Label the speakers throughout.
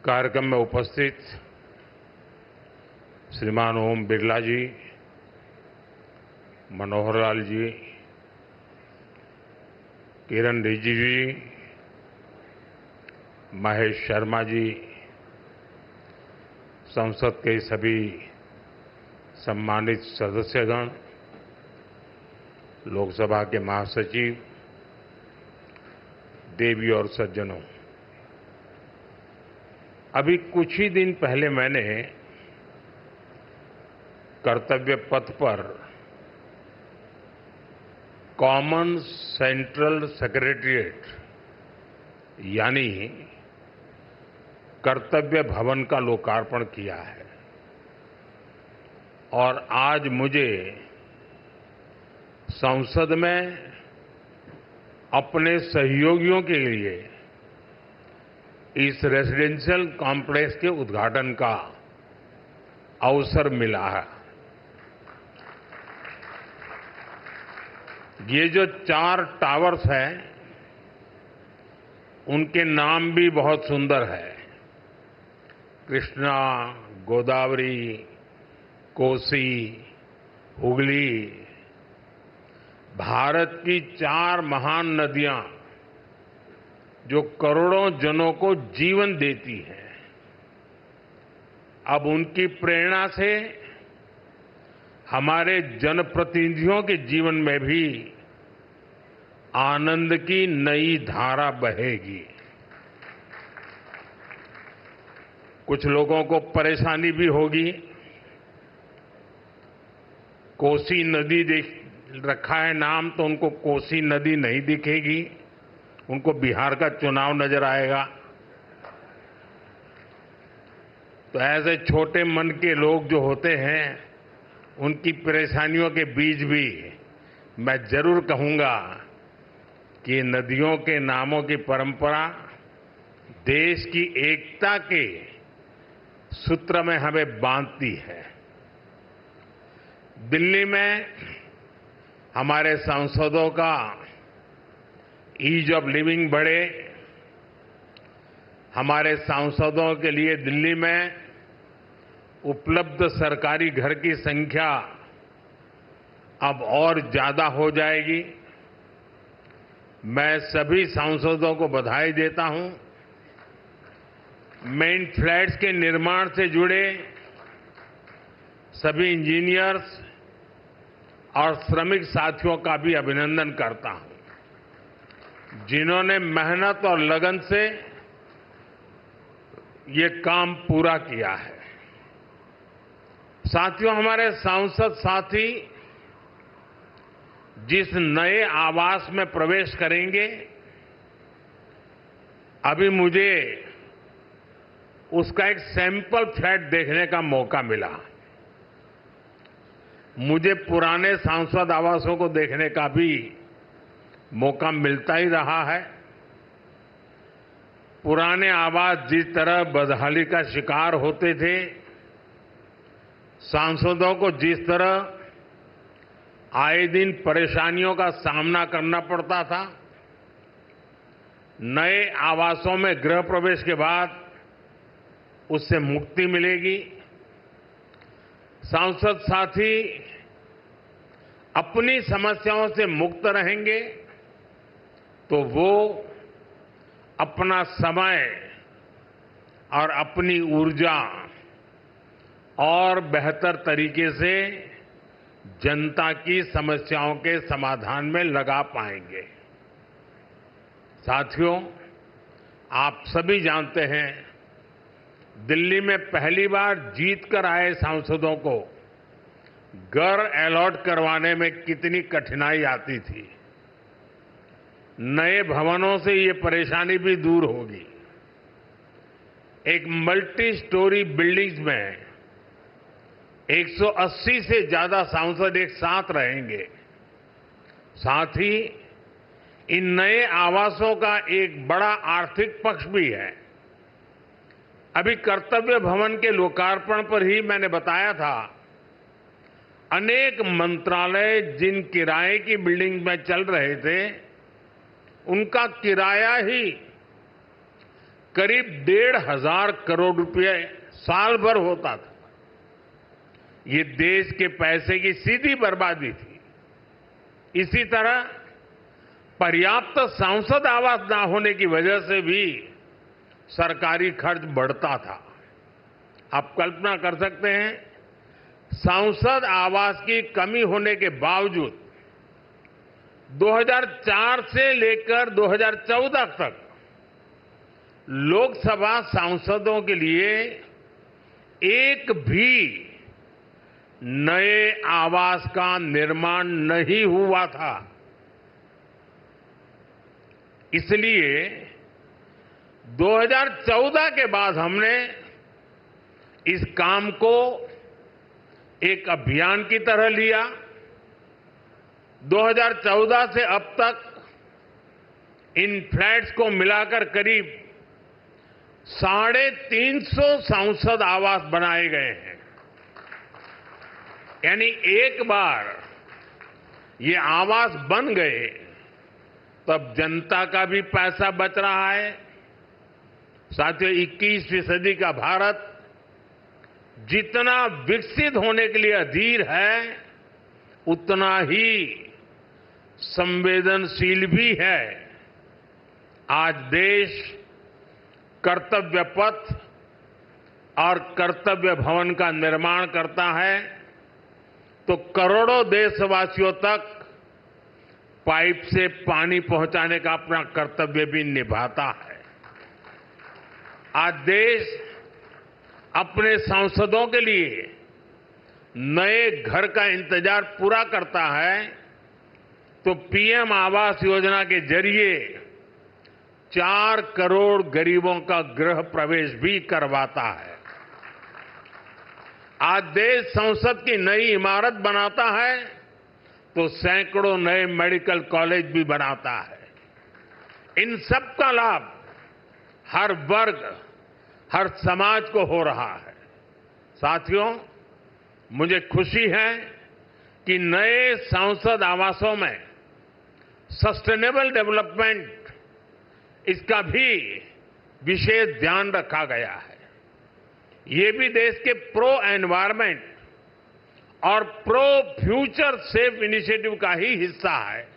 Speaker 1: कार्यक्रम में उपस्थित श्रीमान ओम बिरला जी, मनोहर लाल जी, किरण रिजिजू जी, महेश शर्मा जी, संसद के सभी सम्मानित सदस्यगण, लोकसभा के महासचिव, देवी और सज्जनों, अभी कुछ ही दिन पहले मैंने कर्तव्य पथ पर कॉमन सेंट्रल सेक्रेटेरिएट यानी कर्तव्य भवन का लोकार्पण किया है और आज मुझे संसद में अपने सहयोगियों के लिए इस रेजिडेंशियल कॉम्प्लेक्स के उद्घाटन का अवसर मिला है। ये जो 4 टावर्स हैं, उनके नाम भी बहुत सुंदर है। कृष्णा, गोदावरी, कोसी, हुगली, भारत की 4 महान नदियां जो करोड़ों जनों को जीवन देती हैं, अब उनकी प्रेरणा से हमारे जनप्रतिनिधियों के जीवन में भी आनंद की नई धारा बहेगी। कुछ लोगों को परेशानी भी होगी। कोसी नदी देख रखा है नाम, तो उनको कोसी नदी नहीं दिखेगी, उनको बिहार का चुनाव नजर आएगा। तो ऐसे छोटे मन के लोग जो होते हैं, उनकी परेशानियों के बीच भी मैं जरूर कहूंगा कि नदियों के नामों की परंपरा देश की एकता के सूत्र में हमें बांधती है। दिल्ली में हमारे सांसदों का ईज ऑफ लिविंग बढ़े, हमारे सांसदों के लिए दिल्ली में उपलब्ध सरकारी घर की संख्या अब और ज्यादा हो जाएगी। मैं सभी सांसदों को बधाई देता हूं। मेन फ्लैट्स के निर्माण से जुड़े सभी इंजीनियर्स और श्रमिक साथियों का भी अभिनंदन करता हूं, जिन्होंने मेहनत और लगन से ये काम पूरा किया है। साथियों, हमारे सांसद साथी जिस नए आवास में प्रवेश करेंगे, अभी मुझे उसका एक सैंपल फ्लैट देखने का मौका मिला। मुझे पुराने सांसद आवासों को देखने का भी मौका मिलता ही रहा है। पुराने आवास जिस तरह बदहाली का शिकार होते थे, सांसदों को जिस तरह आए दिन परेशानियों का सामना करना पड़ता था, नए आवासों में गृह प्रवेश के बाद उससे मुक्ति मिलेगी। सांसद साथी अपनी समस्याओं से मुक्त रहेंगे तो वो अपना समय और अपनी ऊर्जा और बेहतर तरीके से जनता की समस्याओं के समाधान में लगा पाएंगे। साथियों, आप सभी जानते हैं, दिल्ली में पहली बार जीत कर आए सांसदों को घर अलॉट करवाने में कितनी कठिनाई आती थी। नए भवनों से ये परेशानी भी दूर होगी। एक मल्टी स्टोरी बिल्डिंग्स में 180 से ज्यादा सांसद एक साथ रहेंगे। साथ ही इन नए आवासों का एक बड़ा आर्थिक पक्ष भी है। अभी कर्तव्य भवन के लोकार्पण पर ही मैंने बताया था, अनेक मंत्रालय जिन किराए की बिल्डिंग में चल रहे थे, उनका किराया ही करीब 1,500 करोड़ रुपए साल भर होता था। ये देश के पैसे की सीधी बर्बादी थी। इसी तरह पर्याप्त सांसद आवास न होने की वजह से भी सरकारी खर्च बढ़ता था। आप कल्पना कर सकते हैं, सांसद आवास की कमी होने के बावजूद 2004 से लेकर 2014 तक लोकसभा सांसदों के लिए एक भी नए आवास का निर्माण नहीं हुआ था। इसलिए 2014 के बाद हमने इस काम को एक अभियान की तरह लिया। 2014 से अब तक इन फ्लैट्स को मिलाकर करीब 350 सांसद आवास बनाए गए हैं। यानी एक बार ये आवास बन गए तब जनता का भी पैसा बच रहा है। साथियों, 21वीं सदी का भारत जितना विकसित होने के लिए अधीर है, उतना ही संवेदनशील भी है। आज देश कर्तव्य पथ और कर्तव्य भवन का निर्माण करता है तो करोड़ों देशवासियों तक पाइप से पानी पहुंचाने का अपना कर्तव्य भी निभाता है। आज देश अपने सांसदों के लिए नए घर का इंतजार पूरा करता है तो पीएम आवास योजना के जरिए 4 करोड़ गरीबों का गृह प्रवेश भी करवाता है। आज देश संसद की नई इमारत बनाता है तो सैकड़ों नए मेडिकल कॉलेज भी बनाता है। इन सब का लाभ हर वर्ग, हर समाज को हो रहा है। साथियों, मुझे खुशी है कि नए सांसद आवासों में सस्टेनेबल डेवलपमेंट, इसका भी विशेष ध्यान रखा गया है। ये भी देश के प्रो एनवायरमेंट और प्रो फ्यूचर सेफ इनिशिएटिव का ही हिस्सा है।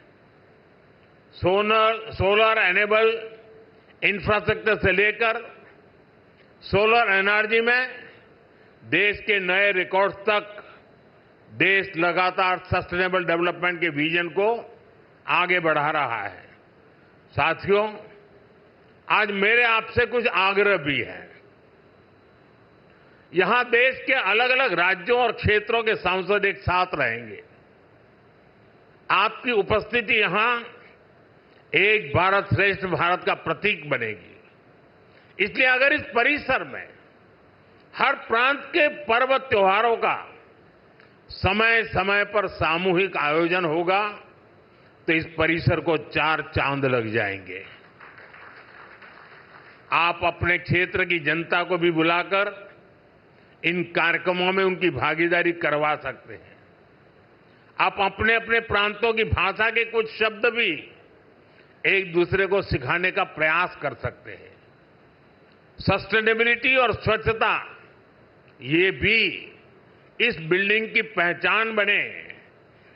Speaker 1: सोलर एनेबल इंफ्रास्ट्रक्चर से लेकर सोलर एनर्जी में देश के नए रिकॉर्ड्स तक देश लगातार सस्टेनेबल डेवलपमेंट के विजन को आगे बढ़ा रहा है। साथियों, आज मेरे आपसे कुछ आग्रह भी हैं। यहां देश के अलग अलग राज्यों और क्षेत्रों के सांसद एक साथ रहेंगे। आपकी उपस्थिति यहां एक भारत श्रेष्ठ भारत का प्रतीक बनेगी। इसलिए अगर इस परिसर में हर प्रांत के पर्व त्योहारों का समय समय पर सामूहिक आयोजन होगा तो इस परिसर को 4 चांद लग जाएंगे। आप अपने क्षेत्र की जनता को भी बुलाकर इन कार्यक्रमों में उनकी भागीदारी करवा सकते हैं। आप अपने अपने प्रांतों की भाषा के कुछ शब्द भी एक दूसरे को सिखाने का प्रयास कर सकते हैं। सस्टेनेबिलिटी और स्वच्छता, ये भी इस बिल्डिंग की पहचान बने,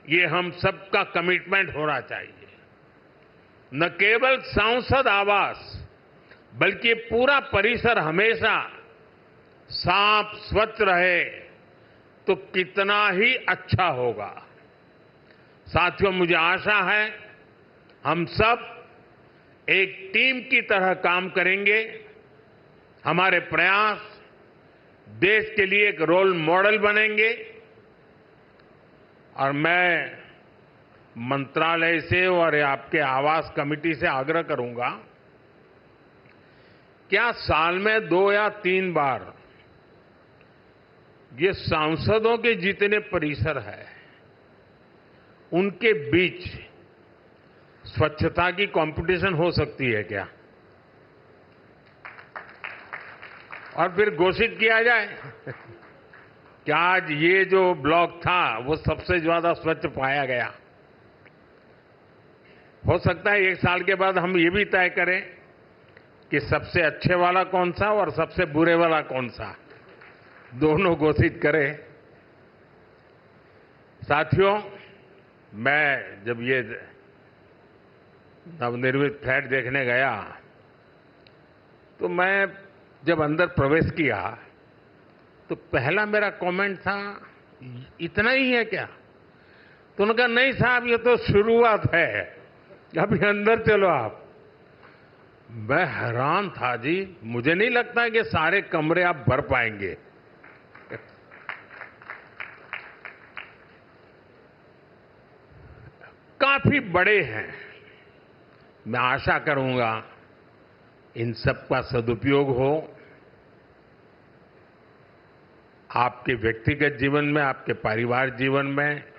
Speaker 1: ये हम सबका कमिटमेंट होना चाहिए। न केवल सांसद आवास बल्कि पूरा परिसर हमेशा साफ स्वच्छ रहे तो कितना ही अच्छा होगा। साथियों, मुझे आशा है हम सब एक टीम की तरह काम करेंगे। हमारे प्रयास देश के लिए एक रोल मॉडल बनेंगे और मैं मंत्रालय से और आपके आवास कमेटी से आग्रह करूंगा, क्या साल में 2 या 3 बार ये सांसदों के जितने परिसर है उनके बीच स्वच्छता की कंपटीशन हो सकती है क्या? और फिर घोषित किया जाए कि आज ये जो ब्लॉक था वो सबसे ज्यादा स्वच्छ पाया गया। हो सकता है 1 साल के बाद हम ये भी तय करें कि सबसे अच्छे वाला कौन सा और सबसे बुरे वाला कौन सा, दोनों घोषित करें। साथियों, मैं जब ये नवनिर्मित फ्लैट देखने गया तो मैं जब अंदर प्रवेश किया तो पहला मेरा कमेंट था, इतना ही है क्या? तो उन्होंने कहा, नहीं साहब, ये तो शुरुआत है, अभी अंदर चलो आप। मैं हैरान था जी, मुझे नहीं लगता कि सारे कमरे आप भर पाएंगे। काफी बड़े हैं। मैं आशा करूंगा इन सबका सदुपयोग हो, आपके व्यक्तिगत जीवन में, आपके पारिवारिक जीवन में,